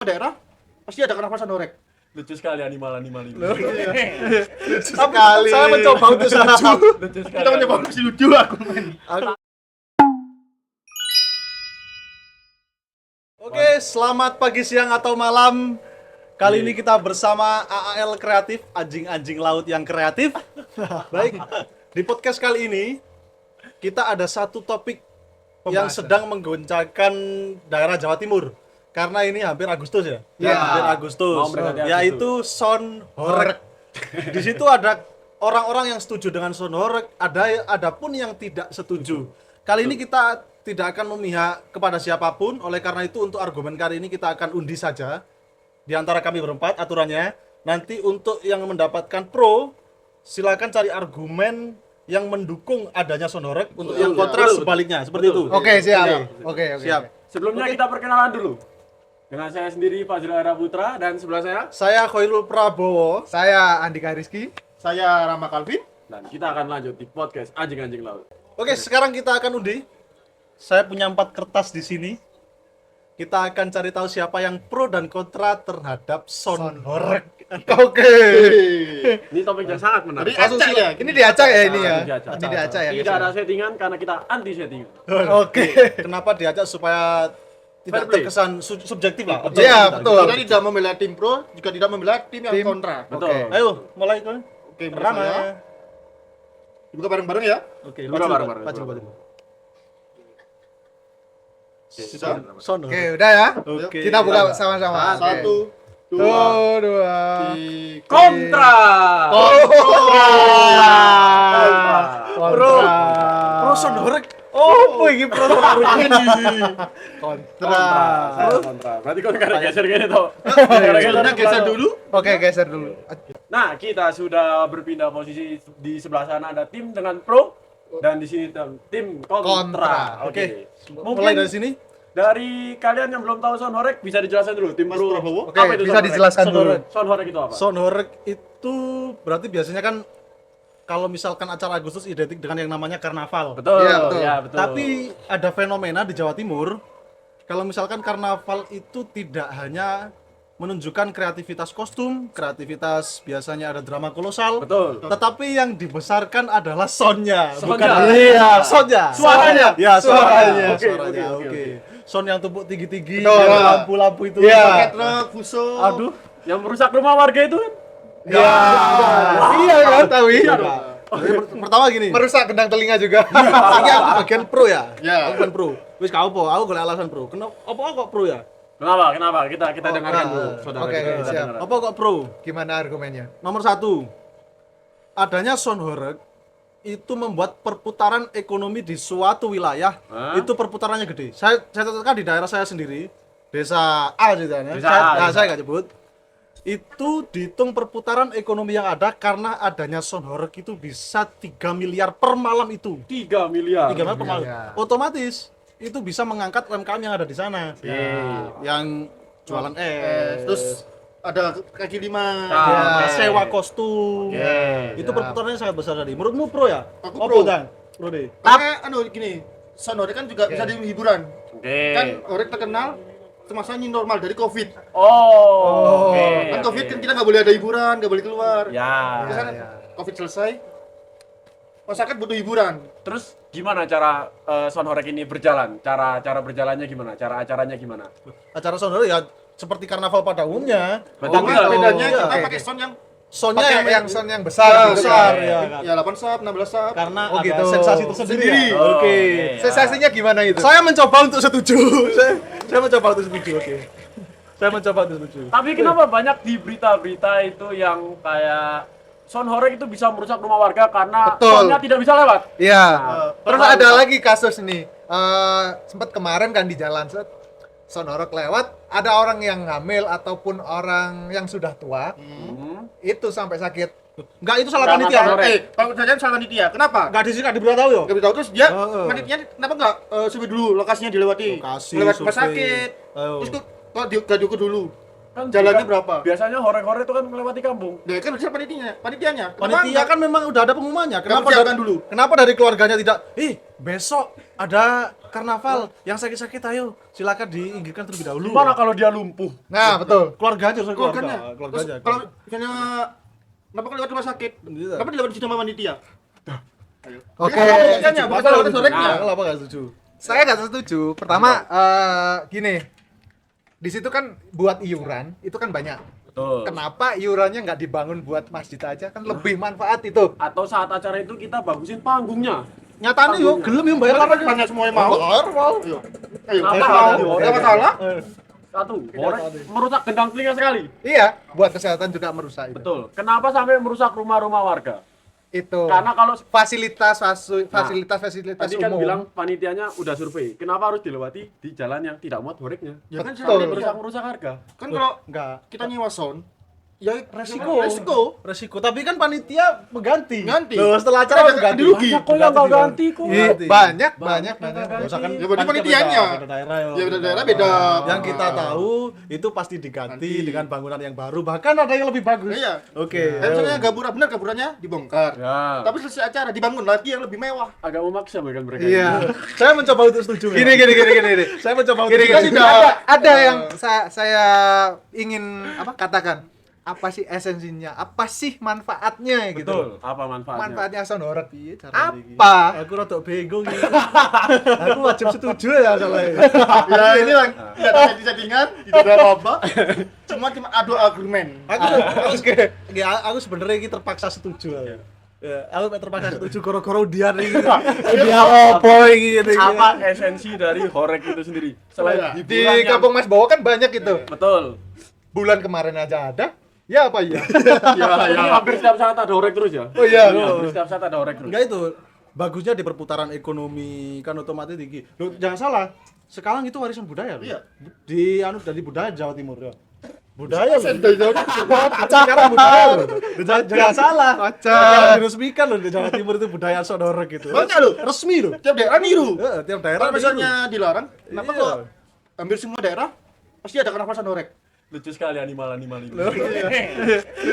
daerah pasti ada karnaval Sonorek. Lucu sekali animal-animal ini. Lucu sekali. Saya mencoba untuk lucu. Lucu sekali. Kita mencoba untuk lucu aku. Oke, selamat pagi, siang, atau malam. Kali ini kita bersama AAL Kreatif, anjing-anjing laut yang kreatif. Baik, di podcast kali ini kita ada satu topik yang sedang menggoncangkan daerah Jawa Timur. Karena ini hampir Agustus ya? Ya. Hampir Agustus. Yaitu Sound Horeg. Di situ ada orang-orang yang setuju dengan Sound Horeg, ada pun yang tidak setuju. Kali ini kita tidak akan memihak kepada siapapun, oleh karena itu untuk argumen kali ini kita akan undi saja di antara kami berempat aturannya. Nanti untuk yang mendapatkan pro, silakan cari argumen yang mendukung adanya Sound Horeg, untuk yang kontra sebaliknya, seperti itu. Oke, siap. Oke. Siap. Sebelumnya kita perkenalan dulu. Dengan saya sendiri Fazril Ara Putra dan sebelah saya Saya Khairul Prabowo. Saya Andika Rizky. Saya Rama Calvin. dan kita akan lanjut di podcast Anjing-Anjing Laut. Oke, sekarang kita akan undi. Saya punya 4 kertas di sini. Kita akan cari tahu siapa yang pro dan kontra terhadap Sound Horeg. Oke. Ini topik yang sangat menarik. Jadi acak ya. Ini diacak ya ini ya. Diacak. Ini diacak ya. Tidak ada settingan karena kita anti settingan. Oke. Kenapa diajak supaya tidak Fair play. terkesan subjektif lah. Iya, betul. Kita tidak membela tim pro, juga tidak membela tim yang kontra. Betul. Oke. Ayo, mulai kan. Oke, Pertama. pertama. Dibuka bareng-bareng ya. Oke, Buka bareng-bareng. maju. Sudah. Sound Oke, Horeg. udah ya. Oke. Kita buka sama-sama. Oke. 1, 2, Dua. 3. Kontra. Pro. Pro Sound Horeg. Oh, ini pro Sound Horeg. Kontra. Kontra. Berarti kau nggak geser gini toh. Kita geser dulu. Oke, geser dulu. Nah, kita sudah berpindah posisi. Di sebelah sana ada tim dengan pro dan di sini tim kontra. Kontra. Oke. Mungkin Mulai dari sini. dari kalian yang belum tahu Sound Horeg bisa dijelaskan dulu tim Mas pro. Prabowo. Oke, Apa itu bisa Sound Horeg? dijelaskan Sound dulu. Horeg. Sound Horeg itu apa? Sound Horeg itu berarti biasanya kan kalau misalkan acara Agustus identik dengan yang namanya karnaval. Betul. Iya, betul. Ya, betul. Tapi ada fenomena di Jawa Timur, kalau misalkan karnaval itu tidak hanya menunjukkan kreativitas kostum, kreativitas biasanya ada drama kolosal, betul. tetapi yang dibesarkan adalah soundnya, Soundnya. bukan soundnya, Suaranya. ya suaranya, Oke, suaranya, oke. oke. Sound yang tumpuk tinggi-tinggi, Betul. yang lampu-lampu itu, Pakai truk, fuso. aduh, Yang merusak rumah warga itu kan? Ya. Iya kan, tahu iya. Pertama gini, Merusak gendang telinga juga. ini aku bagian pro ya, Ya. aku bukan pro, wis kau po, aku golek alasan pro, kenapa, apa kok pro ya? Kenapa? Kenapa? Kita dengarkan dulu, saudara. Oke, Kita siap. dengarkan. Apa kok pro? Gimana argumennya? Nomor 1, adanya Sound Horeg itu membuat perputaran ekonomi di suatu wilayah. Hah? Itu perputarannya gede. Saya tetapkan di daerah saya sendiri, desa A ceritanya. Desa A. Saya nggak sebut. Itu dihitung perputaran ekonomi yang ada karena adanya Sound Horeg itu bisa 3 miliar per malam itu. 3 miliar. 3 miliar per malam. miliar. Otomatis itu bisa mengangkat UMKM yang ada di sana. Yang jualan Terus ada kaki 5. Nah, sewa kostum. Oke. Itu perputarannya sangat besar tadi. Menurutmu pro ya? Aku Apa, pro. Dan? Pro deh. Karena gini, Sound Horeg kan juga bisa di hiburan. Oke. Kan Horeg terkenal semasa new normal dari Covid. Oh. Oke. Kan Covid kan kita nggak boleh ada hiburan, nggak boleh keluar. Ya. Terus kan Covid selesai, masyarakat butuh hiburan. Terus gimana cara Sound Horeg ini berjalan? Cara berjalannya gimana? Cara acaranya gimana? Acara sound Horeg ya seperti karnaval pada umumnya. Betul. Cuma bedanya iya. kita Oke, pakai oke. sound yang Soundnya Pakai yang yang sound yang besar gitu besar ya. ya kan. ya 8 sub, 16 sub. Karena Oh, ada gitu. sensasi tersendiri. Sendiri. Ya? Oh, Oke. Sensasinya gimana itu? Saya mencoba untuk setuju. saya mencoba untuk setuju. Oke. Saya mencoba untuk setuju. Tapi kenapa banyak di berita-berita itu yang kayak Sound Horeg itu bisa merusak rumah warga karena Betul. soundnya tidak bisa lewat? Iya. Terus kenapa ada bisa? lagi kasus nih. Sempat kemarin kan di jalan set Sound Horeg lewat, ada orang yang hamil ataupun orang yang sudah tua, itu sampai sakit. Enggak, itu salah Nggak panitia. makan Horeg. Kalau saya salah panitia. Kenapa? Enggak di sini enggak diberitahu yo. Gak beritahu terus dia Heeh. panitianya kenapa nggak survei dulu lokasinya dilewati? Lokasi, Lewat rumah survei. sakit. Ayo. Terus kok gak diukur dulu? Kan Jalannya juga berapa? Biasanya horek-horek itu kan melewati kampung. Dia kan harusnya panitianya. Panitia kan memang udah ada pengumumannya. Kenapa persiapkan dari, dulu? Kenapa dari keluarganya tidak? Besok ada karnaval yang sakit-sakit, ayo silakan diinggirkan terlebih dahulu. Gimana kalau dia lumpuh? Nah, betul. Keluarganya, keluarganya. keluarganya. Terus kalau misalnya kenapa kalau lewat rumah sakit? Iya. Kenapa dilewat sama panitia? Ayo. Oke. Panitianya bukan lewat horeknya. Kenapa nggak setuju? Saya nggak setuju. Pertama, gini, di situ kan buat iuran itu kan banyak. Betul. Kenapa iurannya nggak dibangun buat masjid aja? Kan lebih manfaat itu. Atau saat acara itu kita bagusin panggungnya. Nyatanya yo gelem yo bayar Bayar banyak semua yang mau. Ayo. Ayo. Kenapa? Enggak masalah. Satu, horek merusak gendang telinga sekali. Iya, buat kesehatan juga merusak itu. Betul. Kenapa sampai merusak rumah-rumah warga? Itu. Karena kalau fasilitas tadi kan umum. bilang panitianya udah survei. Kenapa harus dilewati di jalan yang tidak muat horeknya? Ya kan Betul. Merusak harga. Kan kalau Enggak. kita nyewa sound, ya Resiko. resiko. Tapi kan panitia mengganti. Ganti. Loh, setelah acara Kan mengganti. ganti rugi. Banyak kok yang nggak ganti kok. Ganti. Banyak. Nggak usah kan Ya, berarti panitianya. beda daerah yo. Ya, beda daerah beda. Yang kita tahu itu pasti diganti dengan bangunan yang baru, bahkan ada yang lebih bagus. Iya. Oke. Misalnya gaburannya dibongkar. Ya. Tapi selesai acara dibangun lagi yang lebih mewah. Agak memaksa bahkan mereka. Iya. Saya mencoba untuk setuju. Gini. Saya mencoba untuk Gini, setuju. ada yang saya ingin katakan. Apa sih esensinya? Apa sih manfaatnya gitu? Betul. Apa manfaatnya? Manfaatnya sound horeg. Piye caranya iki? Apa? Aku rada bingung iki. Aku wajib setuju ya soalnya. Ya ini lah, tidak ada settingan, tidak ada apa-apa. Cuma adu argumen. Aku sebenarnya ini terpaksa setuju. Ya, aku terpaksa setuju gara-gara dia nih. Dia opo iki ngene iki. Apa esensi dari horek itu sendiri? Selain Di hiburan Di yang- Kampung Mas Bowo kan banyak itu. Betul. Bulan kemarin aja ada. Ya apa ya? Ya, hampir setiap saat ada horek terus ya. Oh iya. Hampir setiap saat ada horek terus. Enggak itu. Bagusnya di perputaran ekonomi kan otomatis tinggi. Loh, jangan salah. Sekarang itu warisan budaya loh. Iya. Di dari budaya Jawa Timur ya. Budaya loh. Sekarang budaya loh. Jangan salah. Yang diresmikan loh di Jawa Timur itu budaya sodorek gitu. Banyak loh. Resmi loh. Tiap daerah niru. Tiap daerah Kalau misalnya dilarang, kenapa Iya. kok hampir semua daerah pasti ada karnaval horeg? Lucu sekali animal-animal itu.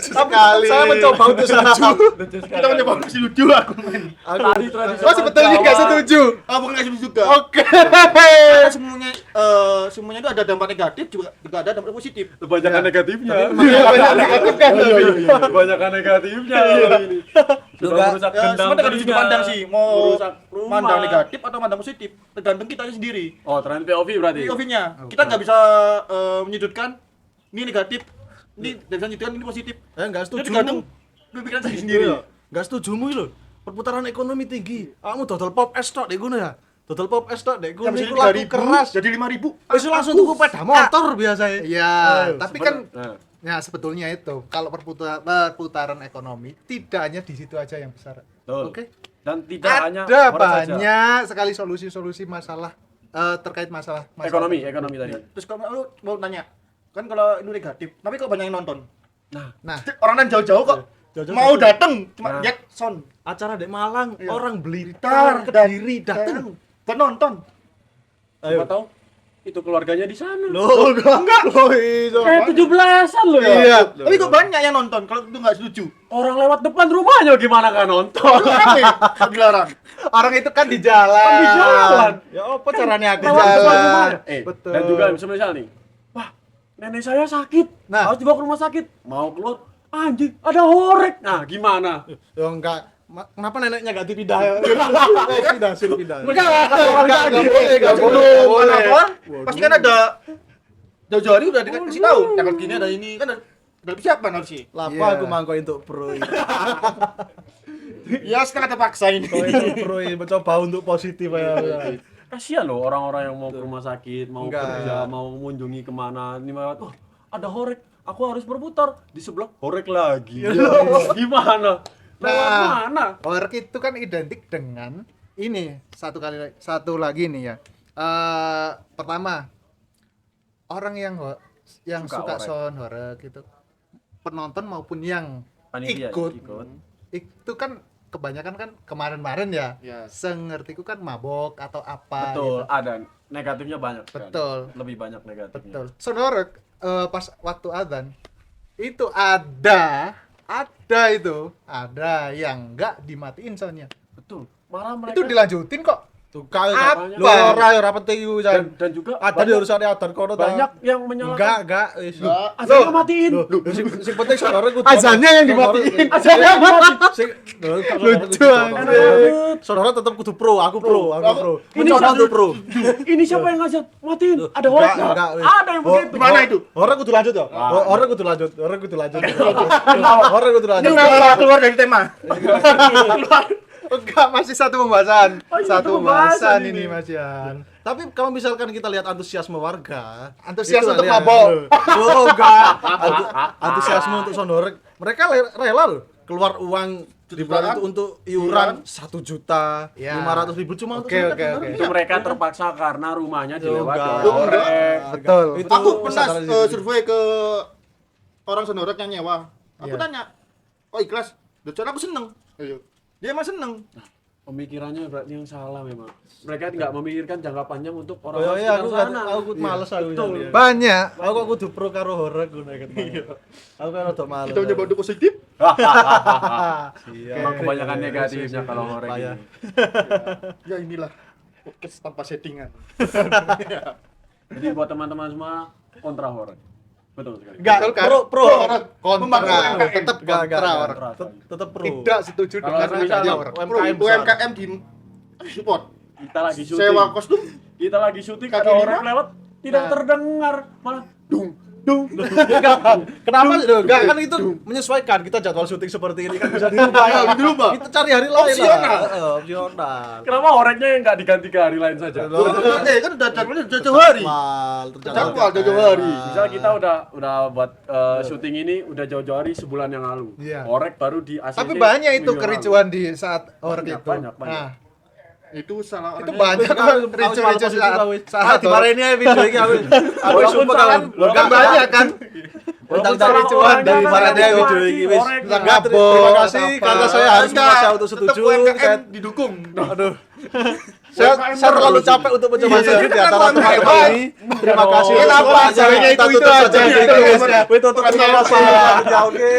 sekali. Saya mencoba untuk setuju. Lucu sekali. Kita mencoba kasih lucu argumen. Tadi tradisi Oh sebetulnya nggak setuju. Bukan kasih lucu juga. Oke. Karena semuanya itu ada dampak negatif juga ada dampak positif. Kebanyakan negatifnya. Banyak negatif kan. Kebanyakan negatifnya kalau ini. Sudah Nggak, merusak Ya, gendang semua tergantung sudut telinga, pandang sih, mau merusak rumah. mandang negatif atau mandang positif, tergantung kita sendiri. Oh, trend POV berarti. POV-nya. Kita nggak bisa menyudutkan ini negatif, ini nggak bisa menyudutkan ini positif. Enggak Itu setuju. tergantung pemikiran sendiri. Enggak setujumu lho. Perputaran ekonomi tinggi. Kamu dodol pop es tok dek ngono ya. Dodol pop es tok dek ngono Yang iku bisa laku 3.000 keras. jadi 5.000. Wis langsung tuku sepeda motor biasanya. Iya, Ayo, tapi kan Nah, ya sebetulnya itu kalau perputaran ekonomi tidak hanya di situ aja yang besar. betul. Oke. Dan tidak hanya Ada horek saja. banyak sekali solusi-solusi masalah terkait masalah Ekonomi tadi. Terus kalau lu mau nanya, kan kalau itu negatif, tapi kok banyak yang nonton? Nah, Orang lain jauh-jauh kok Jauh-jauh mau datang. datang cuma Nah. lihat sound. Acara di Malang, Iya. orang Blitar, Tar, Kediri datang. buat nonton. Siapa tahu itu keluarganya di sana. Loh, enggak loh itu. Kayak 17-an loh ya. iya. Tapi kok banyak yang nonton kalau itu nggak setuju. Orang lewat depan rumahnya gimana kan nonton? Itu rame, kalau dilarang. Orang itu kan di jalan. Kan di jalan. Ya apa caranya aku Lewat depan jalan. rumahnya. Betul. Dan juga semisal nih. Wah, nenek saya sakit. Nah. Harus dibawa ke rumah sakit. Mau keluar, anjing, ada horek. Nah, gimana? Ya enggak. Kenapa neneknya enggak dipindah? Suruh pindah. Enggak boleh. Kenapa? Pasti kan ada jauh-jauh hari udah dikasih tahu. Tanggal gini ada ini kan ada persiapan harus sih. Lapa Iya. aku mangko untuk pro ini. Ya setengah terpaksa ini. Kau itu pro ini mencoba untuk positif ya. Kasihan loh orang-orang yang mau ke rumah sakit, mau Enggak. kerja, mau mengunjungi kemana. Ini lewat, oh ada horek. Aku harus berputar. Di sebelah horek lagi. Gimana? Lewat Nah. mana? Horeg itu kan identik dengan ini satu lagi nih ya. Pertama orang yang Suka suka horeg. sound horeg itu penonton maupun yang Panitia ikut ikut. itu kan kebanyakan kan kemarin-kemarin ya. Ya. Sengertiku kan mabok atau apa Betul, gitu. ada negatifnya banyak sekali. Betul. Lebih banyak negatifnya. Betul. Sound horeg pas waktu adzan itu ada yang enggak dimatiin soundnya. Betul. Malah mereka Itu dilanjutin kok. Tuh kau Apa? lu ora ya rapat iku dan juga ada di urusan adan kono ta. banyak yang menyalahkan. Enggak wis. Azannya matiin. Sing penting sonore kudu Azannya yang dimatiin. Azannya matiin. Sing Lucu banget. sonore tetep kudu pro, aku pro. Ini Mencoba satu- untuk pro. Ini siapa yang ngajak? Matiin. Ada horek. Enggak, wis. Ada yang begitu. Gimana itu? Orang kudu lanjut ya. Orang kudu lanjut. Orang kudu lanjut. Kenapa keluar dari tema? Enggak, masih satu pembahasan. Oh, iya, Satu satu pembahasan pembahasan ini ini. Mas Yan. Tapi kalau misalkan kita lihat antusiasme warga, Antusias itu untuk ya, mabok. Oh enggak. Antusiasme untuk sonorek. Mereka rela loh keluar uang di bulan itu untuk iuran 1.500.000 Ya. cuma untuk Oke, sonorek. oke, oke. Itu mereka terpaksa karena rumahnya dilewati Enggak. oleh horek. Betul. Itu Aku pernah kesadaran diri. survei ke orang sonorek yang nyewa. Aku Iya. tanya, "Oh, ikhlas?" Dan aku seneng. Dia emang seneng. Pemikirannya berarti yang salah memang. Mereka tidak memikirkan jangka panjang untuk Oh orang iya, sekitar sana. aku males aku. Betul. jadi. Banyak. Aku kok kudu pro karo horek ngono iku. Aku kan rada males. Kita nyoba untuk positif. Iya. Memang kebanyakan negatifnya kalau horek Payah. ini. Ya inilah podcast tanpa settingan. Jadi buat teman-teman semua kontra horek. Betul sekali. Enggak, Betul kan? pro. Orang kontra. UMKM. Tetap Enggak, kontra orang. Tetep pro. Tidak setuju Kalau dengan semisal adanya orang. Pro, UMKM besar. UMKM di support. Kita lagi syuting. Sewa kostum. Kita lagi syuting Kaki ada lima. horek lewat tidak Nah. terdengar malah dung. Kenapa sih? Enggak kan itu menyesuaikan kita jadwal syuting seperti ini kan bisa dirubah ya. Bisa dirubah. Kita cari hari lain lah. Opsional. Opsional. Kenapa horeknya yang nggak diganti ke hari lain saja? Kan udah jadwalnya udah jauh hari. Jadwal jauh hari. Misal kita udah buat syuting ini udah jauh-jauh hari sebulan yang lalu. Iya. Horek baru di ACC. Tapi banyak itu minggu yang kericuan di saat orang Banyak, itu. banyak. Nah, Itu salah itu orangnya. banyak kan ricu-ricu saat dimarahin aja video ini aku. Aku Walaupun sumpah salah- kan. Enggak banyak kan. Walaupun Tentang salah ricuan orangnya dari kan mana yang dia video mati, ini wis. horek. Enggak, terima Gabung, kasih apa. karena saya harus Enggak, memaksa untuk tetep setuju. UMKM didukung. Aduh. Saya terlalu capek untuk mencoba Iya, setuju di kita antara kan teman-teman hebat. ini. Terima kasih. Kenapa? Semuanya. Caranya Kita itu tutup aja. saja. Itu Oke. aja. Tutup terima kasih. Ya, oke.